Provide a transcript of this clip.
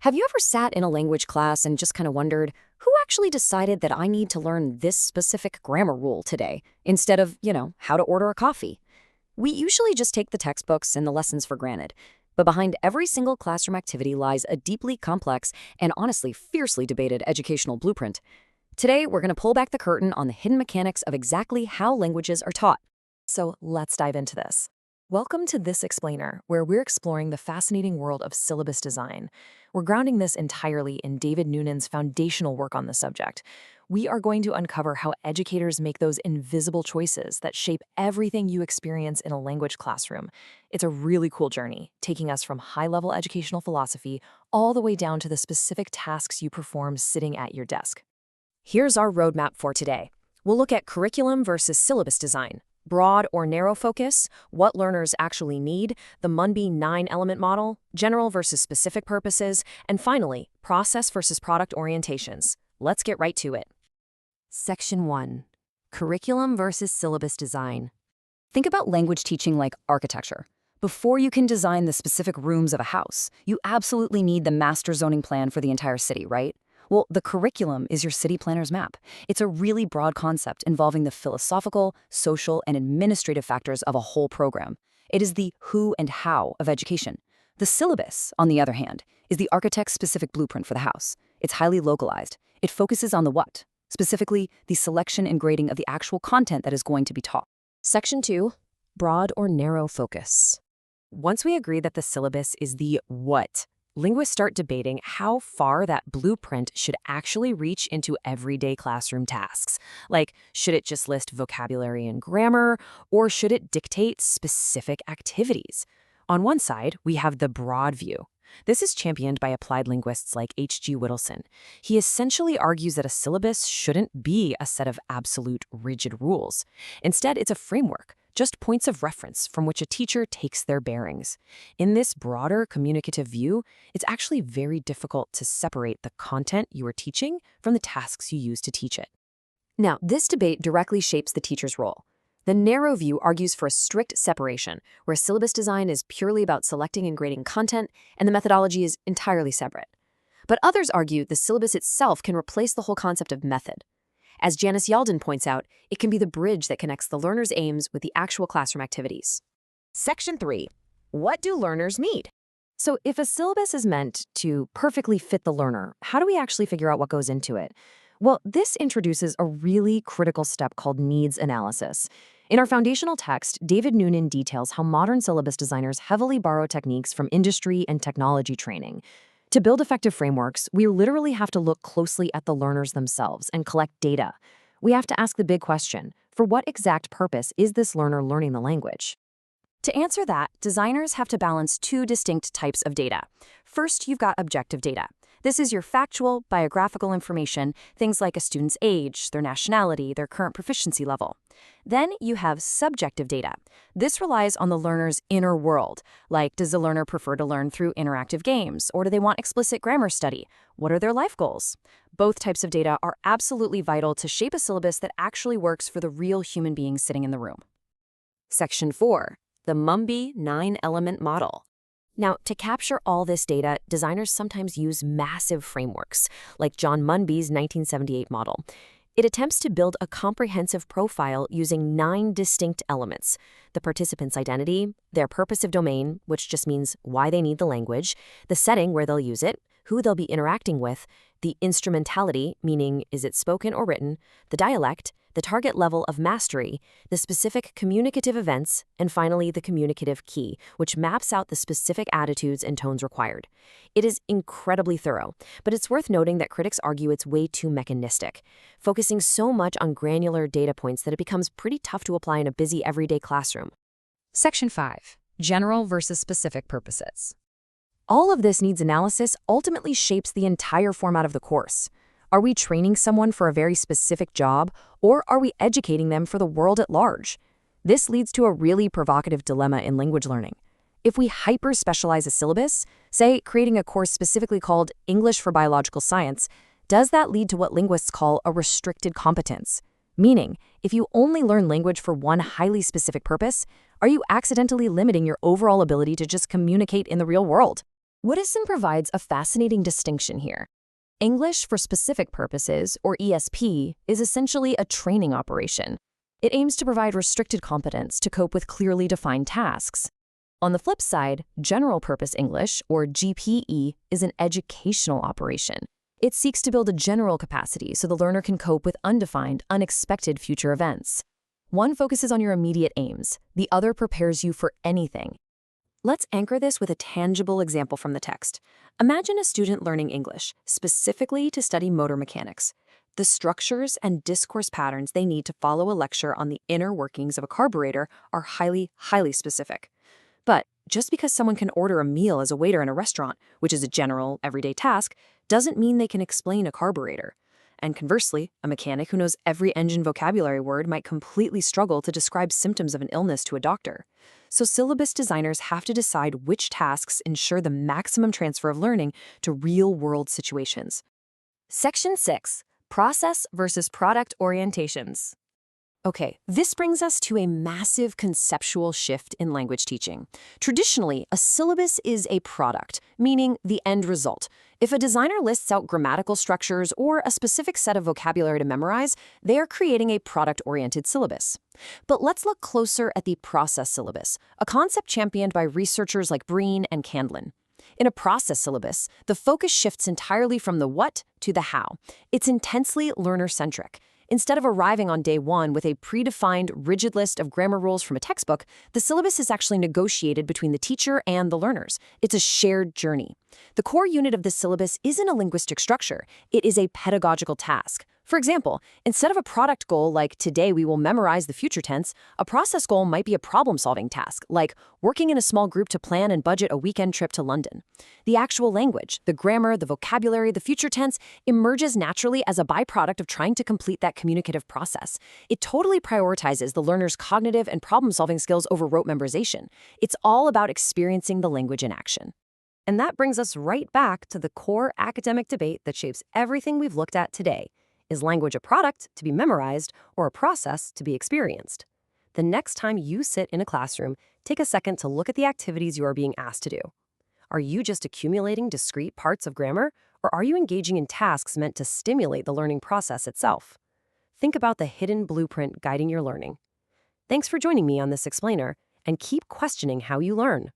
Have you ever sat in a language class and just kind of wondered, who actually decided that I need to learn this specific grammar rule today, instead of, how to order a coffee? We usually just take the textbooks and the lessons for granted. But behind every single classroom activity lies a deeply complex and honestly fiercely debated educational blueprint. Today, we're going to pull back the curtain on the hidden mechanics of exactly how languages are taught. So let's dive into this. Welcome to This Explainer, where we're exploring the fascinating world of syllabus design. We're grounding this entirely in David Noonan's foundational work on the subject. We are going to uncover how educators make those invisible choices that shape everything you experience in a language classroom. It's a really cool journey, taking us from high-level educational philosophy all the way down to the specific tasks you perform sitting at your desk. Here's our roadmap for today. We'll look at curriculum versus syllabus design, broad or narrow focus, what learners actually need, the Munby 9-element model, general versus specific purposes, and finally, process versus product orientations. Let's get right to it. Section 1. Curriculum versus syllabus design. Think about language teaching like architecture. Before you can design the specific rooms of a house, you absolutely need the master zoning plan for the entire city, right? Well, the curriculum is your city planner's map. It's a really broad concept involving the philosophical, social, and administrative factors of a whole program. It is the who and how of education. The syllabus, on the other hand, is the architect's specific blueprint for the house. It's highly localized. It focuses on the what, specifically the selection and grading of the actual content that is going to be taught. Section 2, broad or narrow focus. Once we agree that the syllabus is the what, linguists start debating how far that blueprint should actually reach into everyday classroom tasks. Like, should it just list vocabulary and grammar, or should it dictate specific activities? On one side, we have the broad view. This is championed by applied linguists like H.G. Whittleson. He essentially argues that a syllabus shouldn't be a set of absolute, rigid rules. Instead, it's a framework, just points of reference from which a teacher takes their bearings. In this broader communicative view, it's actually very difficult to separate the content you are teaching from the tasks you use to teach it. Now, this debate directly shapes the teacher's role. The narrow view argues for a strict separation, where syllabus design is purely about selecting and grading content, and the methodology is entirely separate. But others argue the syllabus itself can replace the whole concept of method. As Janice Yalden points out, it can be the bridge that connects the learner's aims with the actual classroom activities. Section 3. What do learners need? So if a syllabus is meant to perfectly fit the learner, how do we actually figure out what goes into it? Well, this introduces a really critical step called needs analysis. In our foundational text, David Noonan details how modern syllabus designers heavily borrow techniques from industry and technology training. To build effective frameworks, we literally have to look closely at the learners themselves and collect data. We have to ask the big question, for what exact purpose is this learner learning the language? To answer that, designers have to balance two distinct types of data. First, you've got objective data. This is your factual, biographical information, things like a student's age, their nationality, their current proficiency level. Then you have subjective data. This relies on the learner's inner world, like does the learner prefer to learn through interactive games, or do they want explicit grammar study? What are their life goals? Both types of data are absolutely vital to shape a syllabus that actually works for the real human being sitting in the room. Section 4. The Munby 9-element model. Now, to capture all this data, designers sometimes use massive frameworks, like John Munby's 1978 model. It attempts to build a comprehensive profile using 9 distinct elements: the participant's identity, their purposive domain, which just means why they need the language, the setting where they'll use it, who they'll be interacting with, the instrumentality, meaning is it spoken or written, the dialect, the target level of mastery, the specific communicative events, and finally the communicative key, which maps out the specific attitudes and tones required. It is incredibly thorough, but it's worth noting that critics argue it's way too mechanistic, focusing so much on granular data points that it becomes pretty tough to apply in a busy everyday classroom. Section 5. General versus specific purposes. All of this needs analysis ultimately shapes the entire format of the course. Are we training someone for a very specific job, or are we educating them for the world at large? This leads to a really provocative dilemma in language learning. If we hyper-specialize a syllabus, say creating a course specifically called English for Biological Science, does that lead to what linguists call a restricted competence? Meaning, if you only learn language for one highly specific purpose, are you accidentally limiting your overall ability to just communicate in the real world? Woodison provides a fascinating distinction here. English for specific purposes, or ESP, is essentially a training operation. It aims to provide restricted competence to cope with clearly defined tasks. On the flip side, general purpose English, or GPE, is an educational operation. It seeks to build a general capacity so the learner can cope with undefined, unexpected future events. One focuses on your immediate aims, the other prepares you for anything. Let's anchor this with a tangible example from the text. Imagine a student learning English, specifically to study motor mechanics. The structures and discourse patterns they need to follow a lecture on the inner workings of a carburetor are highly, highly specific. But just because someone can order a meal as a waiter in a restaurant, which is a general, everyday task, doesn't mean they can explain a carburetor. And conversely, a mechanic who knows every engine vocabulary word might completely struggle to describe symptoms of an illness to a doctor. So syllabus designers have to decide which tasks ensure the maximum transfer of learning to real-world situations. Section 6. Process versus product orientations. Okay, this brings us to a massive conceptual shift in language teaching. Traditionally, a syllabus is a product, meaning the end result. If a designer lists out grammatical structures or a specific set of vocabulary to memorize, they are creating a product-oriented syllabus. But let's look closer at the process syllabus, a concept championed by researchers like Breen and Candlin. In a process syllabus, the focus shifts entirely from the what to the how. It's intensely learner-centric. Instead of arriving on day one with a predefined, rigid list of grammar rules from a textbook, the syllabus is actually negotiated between the teacher and the learners. It's a shared journey. The core unit of this syllabus isn't a linguistic structure. It is a pedagogical task. For example, instead of a product goal like today we will memorize the future tense, a process goal might be a problem-solving task, like working in a small group to plan and budget a weekend trip to London. The actual language, the grammar, the vocabulary, the future tense emerges naturally as a byproduct of trying to complete that communicative process. It totally prioritizes the learner's cognitive and problem-solving skills over rote memorization. It's all about experiencing the language in action. And that brings us right back to the core academic debate that shapes everything we've looked at today. Is language a product to be memorized or a process to be experienced? The next time you sit in a classroom, take a second to look at the activities you are being asked to do. Are you just accumulating discrete parts of grammar, or are you engaging in tasks meant to stimulate the learning process itself? Think about the hidden blueprint guiding your learning. Thanks for joining me on this explainer, and keep questioning how you learn.